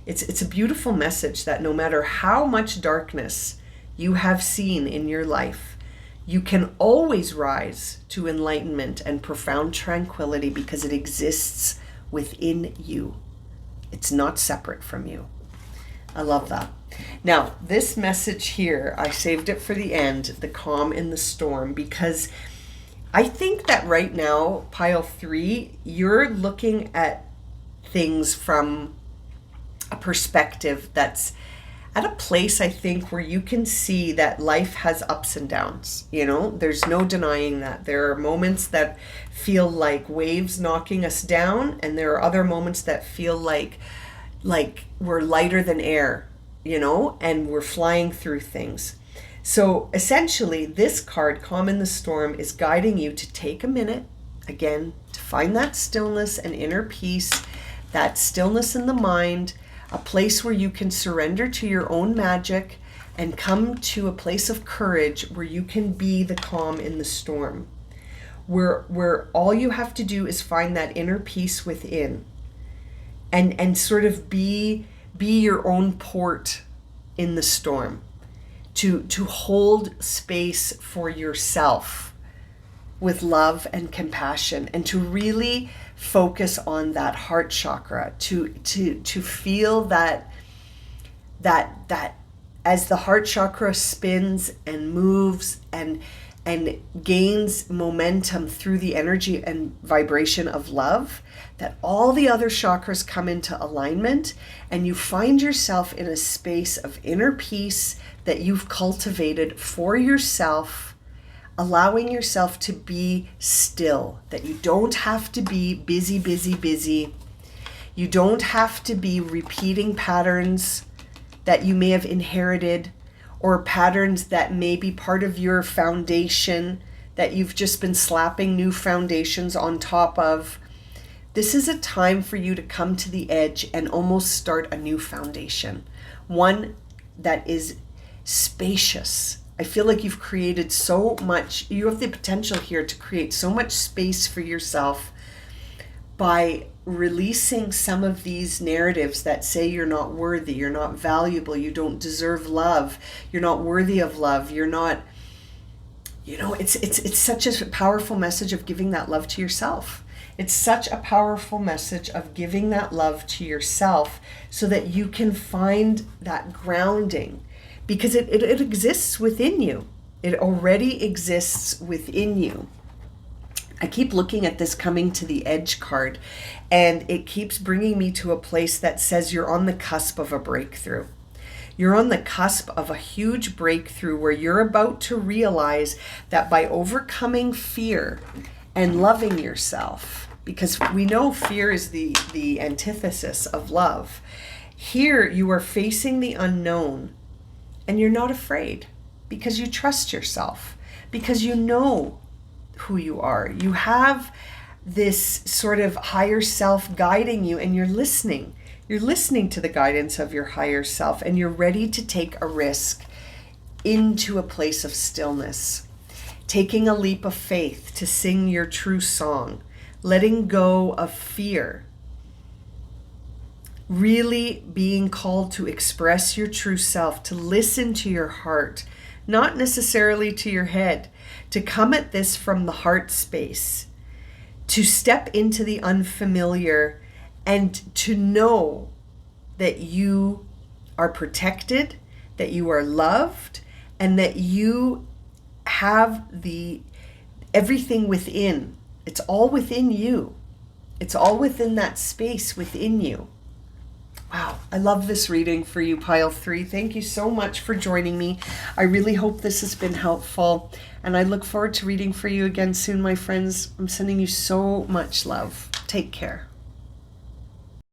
Speaker 1: It's a beautiful message that no matter how much darkness you have seen in your life, you can always rise to enlightenment and profound tranquility because it exists within you. It's not separate from you. I love that. Now, this message here, I saved it for the end, the calm in the storm, because I think that right now, pile 3, you're looking at things from a perspective that's at a place, I think, where you can see that life has ups and downs. There's no denying that. There are moments that feel like waves knocking us down, and there are other moments that feel like we're lighter than air, and we're flying through things. So essentially, this card, Calm in the Storm, is guiding you to take a minute, again, to find that stillness and inner peace, that stillness in the mind, a place where you can surrender to your own magic and come to a place of courage where you can be the calm in the storm, where all you have to do is find that inner peace within and sort of be your own port in the storm, to hold space for yourself with love and compassion, and to really focus on that heart chakra, to feel that as the heart chakra spins and moves and gains momentum through the energy and vibration of love, that all the other chakras come into alignment, and you find yourself in a space of inner peace that you've cultivated for yourself, allowing yourself to be still, that you don't have to be busy, busy, busy. You don't have to be repeating patterns that you may have inherited, or patterns that may be part of your foundation that you've just been slapping new foundations on top of. This is a time for you to come to the edge and almost start a new foundation, one that is spacious. I feel like you've created so much, you have the potential here to create so much space for yourself by releasing some of these narratives that say you're not worthy, you're not valuable, you don't deserve love, you're not worthy of love, you're not, it's such a powerful message of giving that love to yourself. It's such a powerful message of giving that love to yourself so that you can find that grounding, because it exists within you. It already exists within you. I keep looking at this coming to the edge card, and it keeps bringing me to a place that says you're on the cusp of a breakthrough. You're on the cusp of a huge breakthrough where you're about to realize that by overcoming fear and loving yourself, because we know fear is the antithesis of love, here you are facing the unknown and you're not afraid because you trust yourself, because you know who you are. You have this sort of higher self guiding you, and you're listening. You're listening to the guidance of your higher self, and you're ready to take a risk into a place of stillness, taking a leap of faith to sing your true song, letting go of fear, really being called to express your true self, to listen to your heart, not necessarily to your head, to come at this from the heart space, to step into the unfamiliar and to know that you are protected, that you are loved, and that you have everything within. It's all within you. It's all within that space within you. Wow, I love this reading for you, Pile 3. Thank you so much for joining me. I really hope this has been helpful, and I look forward to reading for you again soon, my friends. I'm sending you so much love. Take care.